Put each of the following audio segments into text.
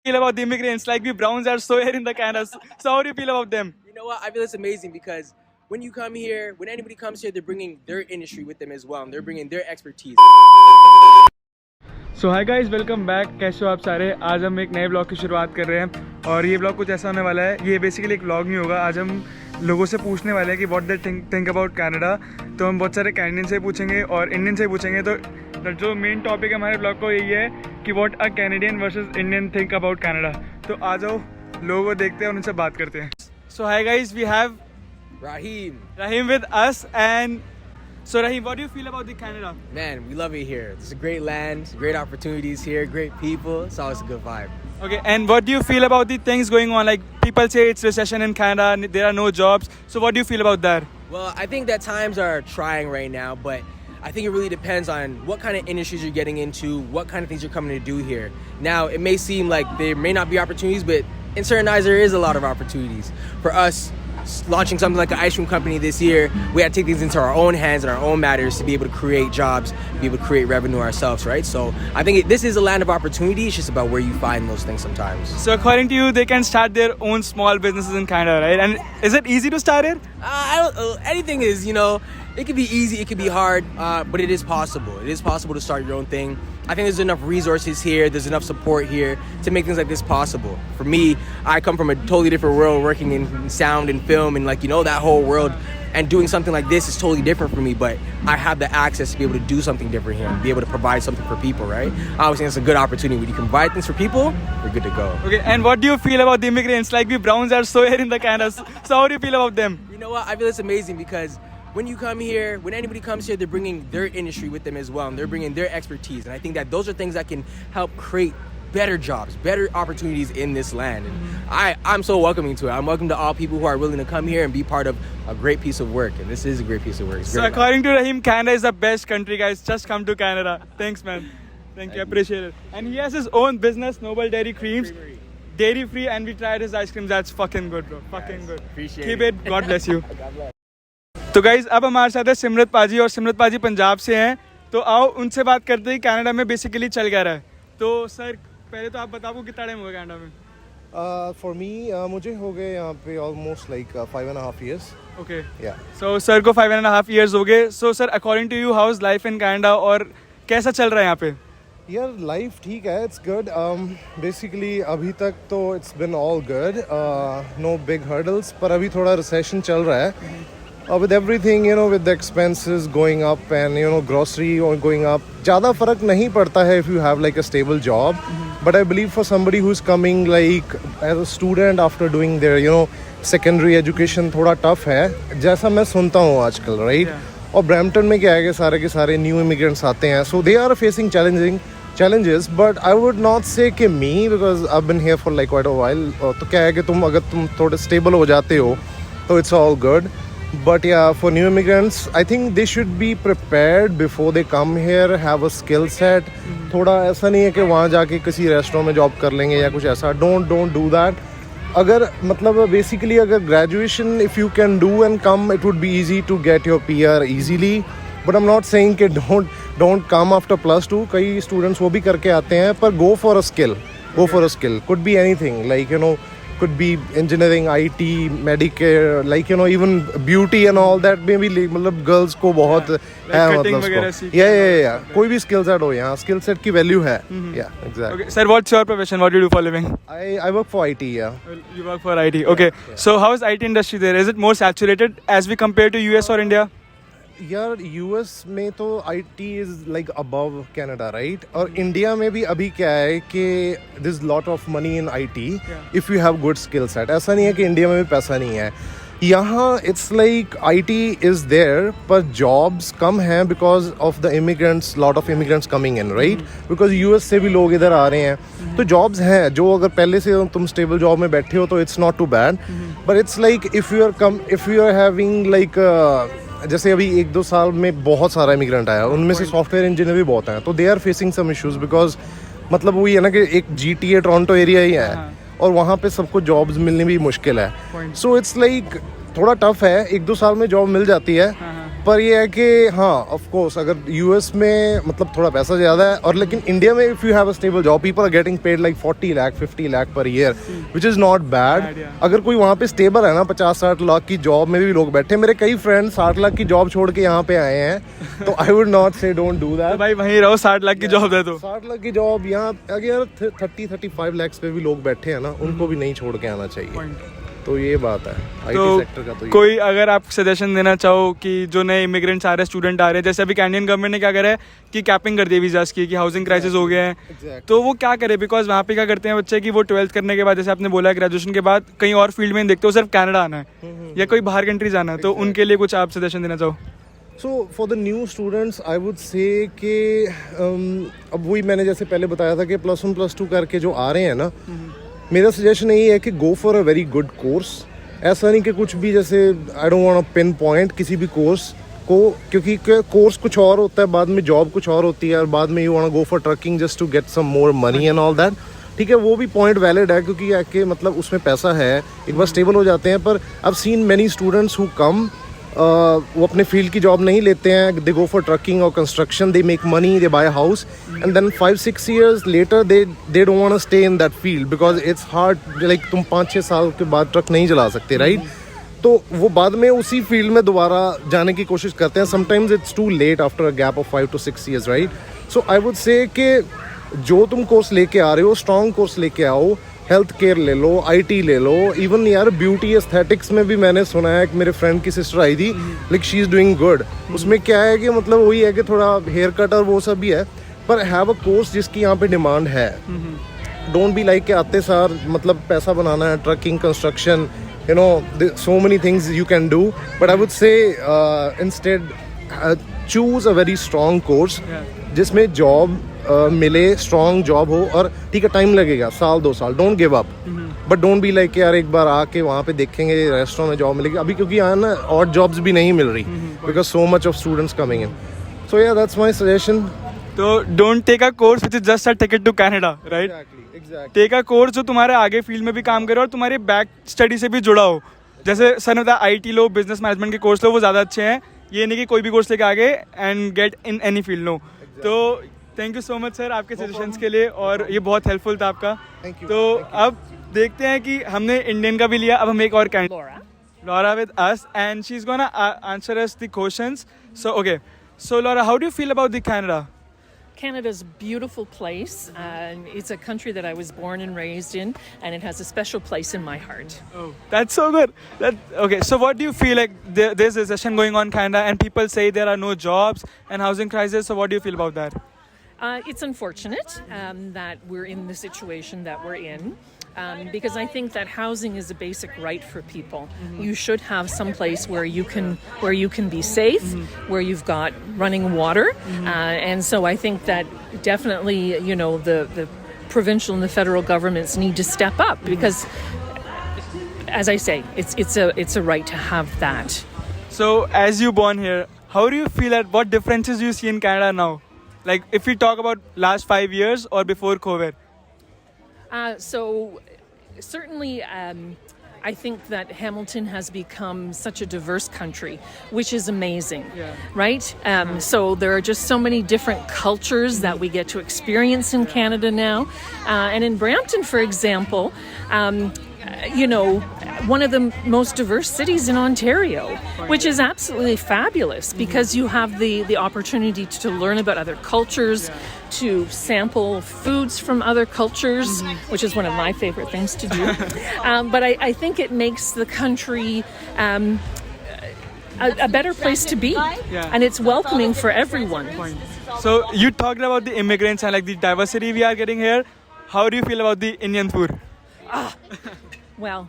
Feel about the immigrants? Like we Browns are so here in the Canada. So how do you feel about them? You know what? I feel it's amazing because when you come here, when anybody comes here, they're bringing their industry with them as well, and they're bringing their expertise. So hi guys, welcome back. कैसे हो आप सारे? आज हम एक नए blog की शुरुआत कर रहे हैं और ये ब्लॉग कुछ ऐसा होने वाला है। ये बेसिकली एक ब्लॉग नहीं होगा। आज हम लोगों से पूछने वाले हैं कि what they think about Canada. तो हम बहुत सारे कैनेडियन से पूछेंगे और इंडियन से पूछेंगे। तो जो मेन टॉपिक है हमारे ब्लॉग को यही है कि what a Canadian versus Indian think about Canada. तो आ जाओ, लोगों को देखते हैं और उनसे बात करते हैं। So hi guys, we have Rahim with us. And so Rahim, what do you feel about the Canada? Man, we love it here. It's a great land, great opportunities here, great people. It's always a good vibe. Okay, and what do you feel about the things going on? Like people say it's recession in Canada, there are no jobs. So what do you feel about that? Well, I think that times are trying right now, but I think it really depends on what kind of industries you're getting into, what kind of things you're coming to do here. Now, it may seem like there may not be opportunities, but in certain eyes, there is a lot of opportunities. For us, launching something like an ice cream company this year, we had to take things into our own hands and our own matters to be able to create jobs, be able to create revenue ourselves, right? So I think this is a land of opportunity. It's just about where you find those things sometimes. So according to you, they can start their own small businesses in Canada, right? And is it easy to start it? I don't. Anything is, it could be easy, it could be hard, but it is possible. It is possible to start your own thing. I think there's enough resources here, there's enough support here to make things like this possible. For me, I come from a totally different world, working in sound and film and that whole world, and doing something like this is totally different for me, but I have the access to be able to do something different here and be able to provide something for people, right? I always think it's a good opportunity. When you can provide things for people, you're good to go. Okay, and what do you feel about the immigrants? Like we Browns are so here in the Canada. So how do you feel about them? You know what? I feel it's amazing because when you come here, when anybody comes here, they're bringing their industry with them as well, and they're bringing their expertise. And I think that those are things that can help create better jobs, better opportunities in this land. And I'm so welcoming to it. I'm welcome to all people who are willing to come here and be part of a great piece of work. And this is a great piece of work. So according to Rahim, Canada is the best country, guys. Just come to Canada. Thanks, man. Thank you. Appreciate it. And he has his own business, Noble Dairy Creams. Dairy free, and we tried his ice cream. That's fucking good, bro. Fucking good. Appreciate Keep it. God bless you. तो guys अब हमारे साथ है सिमरत पाजी, और सिमरत पाजी पंजाब से हैं। तो आओ उनसे बात करते हैं कनाडा में बेसिकली चल क्या रहा है। तो सर पहले तो आप बताओ कितना टाइम हो गया कनाडा में? फॉर मी मुझे हो गए यहाँ पे ऑलमोस्ट लाइक 5.5 years. ओके, या सो सर को 5.5 years हो गए। So sir according to you, how is life in Canada और कैसा चल रहा है यहाँ पे? यार लाइफ ठीक है, इट्स गुड। बेसिकली अभी तक तो it's been all good, no big hurdles, पर अभी थोड़ा रिसेशन चल रहा है। With everything, with the expenses going up and, grocery going up, ज़्यादा फ़र्क नहीं पड़ता है if you have like a stable job. But I believe for somebody who's coming like as a student after doing their, secondary education, थोड़ा tough है, जैसा मैं सुनता हूँ आजकल, right? और ब्रैम्पटन में क्या है कि सारे के सारे न्यू इमिग्रेंट्स आते हैं, so they are facing challenges, but I would not say कि me, because I've been here for like quite a while. तो क्या है कि अगर तुम थोड़े stable हो जाते हो तो it's all good. But yeah, for new immigrants, I think they should be prepared before they come here, have a skill set. थोड़ा ऐसा नहीं है कि वहाँ जाके किसी रेस्टोरेंट में जॉब कर लेंगे या कुछ ऐसा. Don't do that. अगर basically अगर graduation if you can do and come, it would be easy to get your PR easily. But I'm not saying कि don't come after +2. कई students वो भी करके आते हैं, पर go for a skill. Could be anything, like could be engineering, IT, Medicare, like even beauty and all that. Maybe मतलब girls को बहुत है, मतलब yeah. कोई भी skill set हो, यहाँ skill set की value है. Yeah, exactly. Okay, sir, what's your profession? What do you do for a living? I work for IT. Yeah. You work for IT. Okay. Yeah. So how is IT industry there? Is it more saturated as we compare to US or India? यार US में तो IT is like above Canada, right? और India में भी अभी क्या है कि there's lot of money in IT if you have good skill set. ऐसा नहीं है कि इंडिया में भी पैसा नहीं है। यहाँ it's like IT is there, पर jobs कम हैं because of the immigrants, lot of immigrants coming in, right? Because US से भी लोग इधर आ रहे हैं, तो jobs हैं जो अगर पहले से तुम stable job में बैठे हो तो it's not too bad. But it's like if you are having like जैसे अभी 1-2 साल में बहुत सारा इमिग्रेंट आया, उनमें से सॉफ्टवेयर इंजीनियर भी बहुत हैं, तो they are facing some issues because मतलब वही है ना कि एक GTA टोरंटो एरिया ही है और वहाँ पे सबको जॉब्स मिलने भी मुश्किल है. सो इट्स लाइक थोड़ा टफ है. 1-2 साल में जॉब मिल जाती है, पर ये है कि हाँ ऑफ कोर्स अगर यूएस में मतलब थोड़ा पैसा ज़्यादा है और लेकिन इंडिया में if you have a stable job people are getting paid like 40 lakh 50 lakh per year which is not bad. अगर कोई वहाँ पे स्टेबल है ना 50-60 लाख की जॉब में भी लोग बैठे. मेरे कई फ्रेंड्स 60 लाख की जॉब छोड़ के यहाँ पे आए हैं तो आई वुड नॉट से डोंट डू दैट. भाई वहीं रहो, 60 लाख की जॉब है तो 60 लाख की जॉब यहाँ अगर 30-35 लाख पे भी लोग बैठे हैं ना उनको भी नहीं छोड़ के आना चाहिए. तो ये बात है आईटी सेक्टर का. तो कोई अगर आप सजेशन देना चाहो कि जो नए इमिग्रेंट्स आ रहे हैं, स्टूडेंट आ रहे हैं, जैसे अभी कैनेडियन गवर्नमेंट ने क्या करा है कि कैपिंग कर दी वीजास की, कि हाउसिंग क्राइसिस हो गया है, तो वो क्या करे? बिकॉज वहाँ पे क्या करते हैं बच्चे कि वो 12th करने के बाद, जैसे आपने बोला ग्रेजुएशन के बाद कहीं और फील्ड में नहीं देखते, वो सिर्फ कनाडा आना है या कोई बाहर कंट्री जाना है, तो उनके लिए कुछ आप सजेशन देना चाहो? So for the new students I would say कि अब वही मैंने जैसे पहले बताया था कि +1 +2 करके जो आ रहे हैं ना, मेरा सजेशन यही है कि go for a very good course. ऐसा नहीं कि कुछ भी जैसे I don't want to pinpoint किसी भी कोर्स को, क्योंकि कोर्स कुछ और होता है, बाद में जॉब कुछ और होती है, और बाद में you want go for trucking just to get some more money and all that. ठीक है, वो भी पॉइंट वैलिड है क्योंकि आके मतलब उसमें पैसा है, एक बार स्टेबल हो जाते हैं. पर I have seen many students who come वो अपने फील्ड की जॉब नहीं लेते हैं, दे गो फॉर ट्रकिंग और construction, they make money, they buy house and then 5-6 years later they don't want to stay in that field because it's hard. Like तुम 5-6 साल के बाद ट्रक नहीं चला सकते, राइट? तो वो बाद में उसी फील्ड में दोबारा जाने की कोशिश करते हैं. Sometimes it's too late after a gap of 5 to 6 years, right? So I would say कि जो तुम कोर्स लेके आ रहे हो स्ट्रॉन्ग कोर्स लेके आओ. हेल्थ केयर ले लो, आईटी ले लो, इवन यार ब्यूटी एस्थेटिक्स में भी मैंने सुना है कि मेरे फ्रेंड की सिस्टर आई थी, like she is doing good. उसमें क्या है कि मतलब वही है कि थोड़ा हेयर कट और वो सब भी है, पर हैव अ कोर्स जिसकी यहाँ पे डिमांड है. डोंट बी लाइक के आते सार मतलब पैसा बनाना है, trucking, construction, you know so many things you can do. But I would say instead choose a very strong course जिसमें जॉब मिले, स्ट्रॉन्ग जॉब हो. और ठीक है टाइम लगेगा, 1-2 साल, don't give up, but don't be like यार एक बार आके वहाँ पे देखेंगे रेस्टोरेंट में जॉब मिलेगी. अभी क्योंकि यहाँ ना और जॉब्स भी नहीं मिल रही because so much of students coming in. So yeah that's my suggestion. तो don't take a course which is just a ticket to Canada, right? Exactly. Take a course जो तुम्हारे आगे फील्ड में भी काम करे और तुम्हारे बैक स्टडी से भी जुड़ा हो. जैसे सर ने बताया आईटी लो, बिजनेस मैनेजमेंट के कोर्स लो, वो ज़्यादा अच्छे हैं. ये नहीं कि कोई भी कोर्स लेके आगे and get in any field. No. तो thank you so much sir आपके सजेशंस के लिए, और ये बहुत हेल्पफुल था आपका. तो अब देखते हैं कि हमने इंडियन का भी लिया, अब हम एक और Laura with us, and she's gonna answer us the questions. So okay, so Laura, how do you feel about the Canada? Canada's a beautiful place. It's a country that I was born and raised in, and it has a special place in my heart. Oh, that's so good. Okay, so what do you feel like? There's a recession going on in Canada, and people say there are no jobs and housing crisis. So what do you feel about that? It's unfortunate that we're in the situation that we're in. Because I think that housing is a basic right for people. You should have some place where you can be safe, where you've got running water, and so I think that definitely the provincial and the federal governments need to step up because, as I say, it's a right to have that. So as you born here, how do you feel that? What differences do you see in Canada now? Like if we talk about last 5 years or before COVID? So certainly I think that Hamilton has become such a diverse country, which is amazing, right? So there are just so many different cultures that we get to experience in Canada now. And in Brampton, for example, one of the most diverse cities in Ontario, which is absolutely fabulous because you have the opportunity to learn about other cultures, to sample foods from other cultures, which is one of my favorite things to do. But I think it makes the country a better place to be, and it's welcoming for everyone. So you talked about the immigrants and like the diversity we are getting here. How do you feel about the Indian food? Well,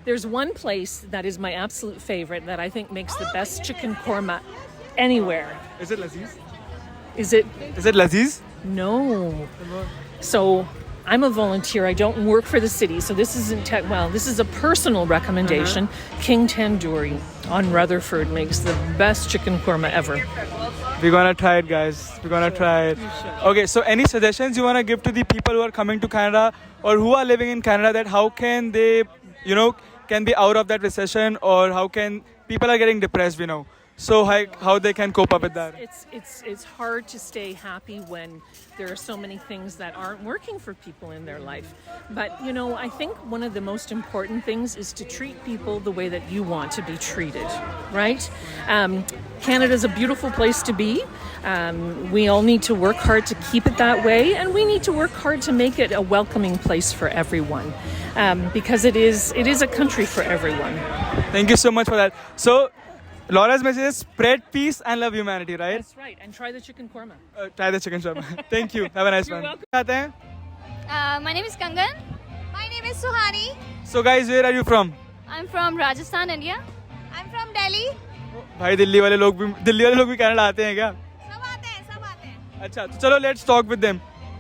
there's one place that is my absolute favorite that I think makes the best chicken korma anywhere. Is it Laziz? Is it Laziz? No. So I'm a volunteer. I don't work for the city. So this isn't this is a personal recommendation. King Tandoori on Rutherford makes the best chicken korma ever. We're gonna try it, guys. We're gonna try it. Okay, so any suggestions you wanna give to the people who are coming to Canada or who are living in Canada, that how can they, can be out of that recession, or how can people are getting depressed, So how they can cope up with that? It's hard to stay happy when there are so many things that aren't working for people in their life. But you know, I think one of the most important things is to treat people the way that you want to be treated, right? Canada's a beautiful place to be. We all need to work hard to keep it that way, and we need to work hard to make it a welcoming place for everyone, because it is a country for everyone. Thank you so much for that. So Laura's message is spread peace and love humanity, right? That's right, and try the chicken korma. Try the chicken shawarma. Thank you. Have a nice You're one. welcome. आते हैं? My name is Kangan. My name is Suhani. So guys, where are you from? I'm from Rajasthan, India. I'm from Delhi. भाई दिल्ली वाले लोग भी Canada आते हैं क्या? सब आते हैं. अच्छा, तो चलो let's talk with them.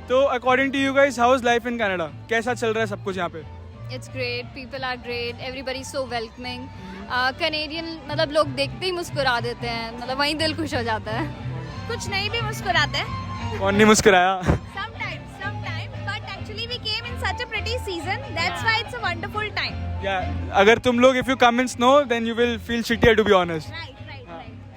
तो according to you guys, how is life in Canada? कैसा चल रहा है सब कुछ यहाँ पे? It's great. People are great. Everybody's so welcoming. Canadian मतलब लोग देखते ही मुस्कुरा देते हैं. मतलब वहीं दिल खुश हो जाता है. कुछ नहीं भी मुस्कुराते हैं. कौन नहीं मुस्कुराया? Sometimes. But actually we came in such a pretty season. That's why it's a wonderful time. Yeah. अगर तुम लोग if you come in snow, then you will feel shittier to be honest. Right.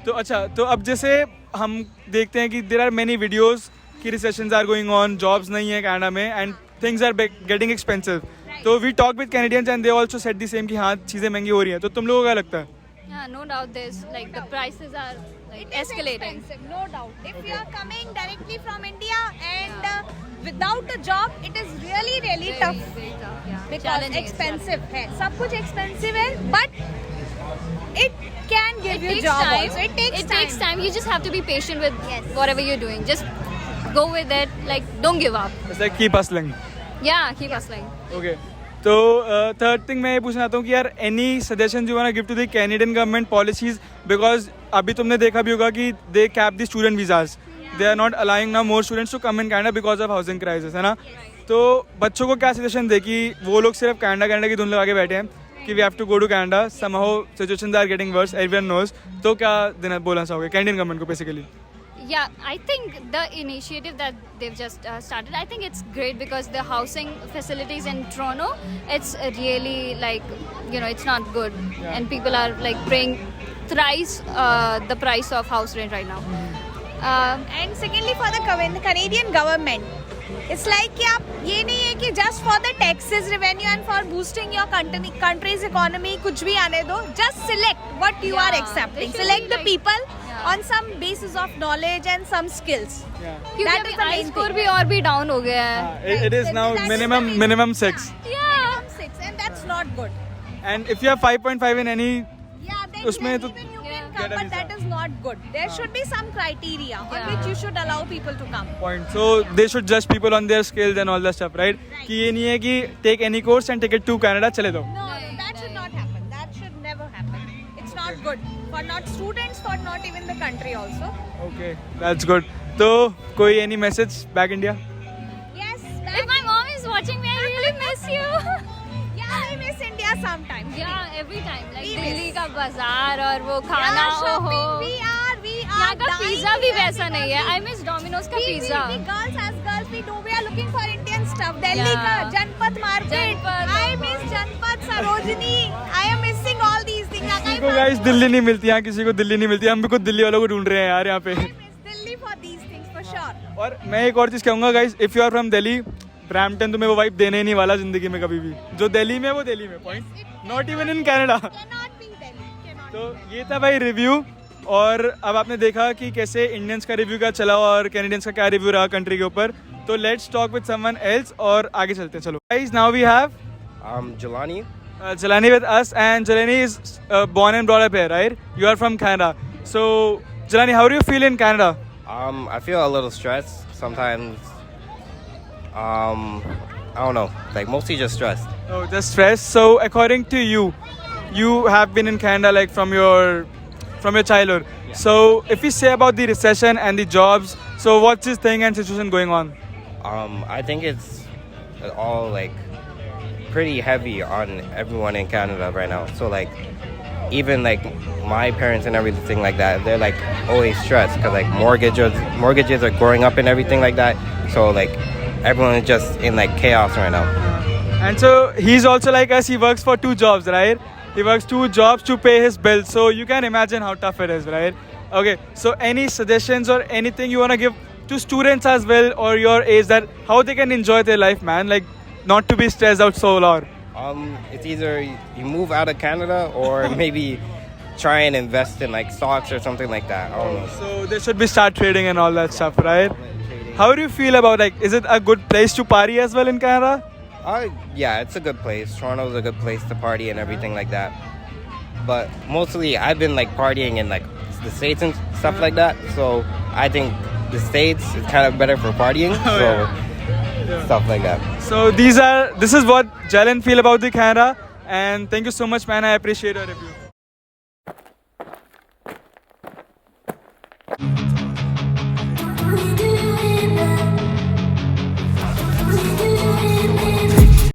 तो अच्छा, तो अब जैसे हम देखते हैं कि there are many videos कि recessions are going on, jobs नहीं है कनाडा में and things are getting expensive. तो we talk with Canadians and they also said the same कि हाँ चीज़ें महंगी हो रही हैं. तो तुम लोगों को क्या लगता है? Yeah, no doubt there's like the prices are like escalating. No doubt. If you are coming directly from India and without a job, it is really Very, tough very tough, yeah. because Challenging is expensive है. सब कुछ expensive है, but it can give It you takes job time. also. It takes time. You just have to be patient with whatever you're doing. Just go with it. Like, don't give up. It's like keep hustling. Yeah, keep hustling. Okay. तो third thing मैं ये पूछना चाहता हूँ कि यार any suggestion you want give to the Canadian government policies because अभी तुमने देखा भी होगा कि they cap the student visas they are not allowing now more students to come in Canada because of housing crisis है ना. तो बच्चों को क्या सजेशन दे कि वो लोग सिर्फ कनाडा की धुन लगा के बैठे हैं कि we have to go to Canada somehow situations are getting worse everyone knows. तो क्या देना बोलना चाहोगे कैनेडियन गवर्नमेंट को basically? Yeah, I think the initiative that they've just started, I think it's great because the housing facilities in Toronto, it's really like, you know, it's not good. And people are like paying thrice the price of house rent right now. And secondly, for the Canadian government, it's like कि आप ये नहीं है कि just for the taxes revenue and for boosting your country's economy कुछ भी आने दो. Just select what you are Yeah, accepting. they should Select be the like- people Yeah. on some basis of knowledge and some skills. क्योंकि That अभी is the I main score thing. भी और भी down हो गया है. It is now That's minimum 6 Yeah. 6, and that's not good. and if you have 5.5 in any Yeah, then उसमें तो even you Yeah. can Get come, a but that visa. is not good. There should be some criteria on Yeah. which you should allow people to come. point. So they should judge people on their skills and all that stuff, right? कि ये नहीं है कि take any course and take it to Canada चले दो. No, Right, that should right. not happen. That should never happen. It's not good for not students, for not even the country also. Okay, that's good. तो कोई any message back India? Yes, If my mom is watching me, I really miss you. yeah, we miss India sometimes. Yeah, every time. Like We Delhi miss. का बाजार और वो खाना, Yeah, shopping. ओहो. We are यहाँ का dying पिज्जा भी here वैसा नहीं है. because I miss Domino's का we pizza. girls as girls we are looking for Indian stuff. Delhi Yeah. का Janpat market. Janpat, I oh miss God. Janpat, Sarojini. I am missing all these things. किसी को guys Delhi नहीं मिलती, यहाँ किसी को दिल्ली नहीं मिलती. हम भी कुछ दिल्ली वालों को ढूंढ रहे हैं यार यहाँ पे. I miss Delhi for these things for sure. और मैं एक और चीज़ कहूँगा guys, if you are from Delhi, Brampton तुम्हें वो वाइब देने ही नहीं वाला जिंदगी में कभी भी. जो दिल्ली में है वो दिल्ली में. Point. Not even in Canada. Cannot be Delhi. Cannot. तो ये था भाई रिव्यू. और अब आपने देखा कि कैसे इंडियंस का रिव्यू क्या चला और कैनेडियंस का क्या रिव्यू रहा कंट्री के ऊपर. तो let's talk with someone else और आगे चलते हैं. चलो guys, now we have Jelani. Jelani with us, and Jelani is born and brought up here, right? You are from Canada. So Jelani, how do you feel in Canada? I feel a little stressed sometimes. I don't know, like mostly just stressed. Oh, just stress. So according to you, you have been in Canada like from your childhood. So if we say about the recession and the jobs, so what's this thing and situation going on? I think it's all like pretty heavy on everyone in Canada right now. So like even like my parents and everything like that, they're like always stressed because like mortgages are growing up and everything like that. So like everyone is just in like chaos right now. And so he's also like us. He works for 2 jobs, right? he works 2 jobs to pay his bills. So you can imagine how tough it is, right? Okay, so any suggestions or anything you want to give to students as well, or your age, that how they can enjoy their life, man, like not to be stressed out so long? It's either you move out of Canada or maybe try and invest in like stocks or something like that. I don't know. So they should be start trading and all that stuff, right? How do you feel about, like, is it a good place to party as well in Canada? Yeah, it's a good place. Toronto's a good place to party and everything like that. But mostly I've been like partying in like the States and stuff like that. So I think the States is kind of better for partying. Stuff like that. So this is what Jalen feel about the Canada, and thank you so much, man. I appreciate your review.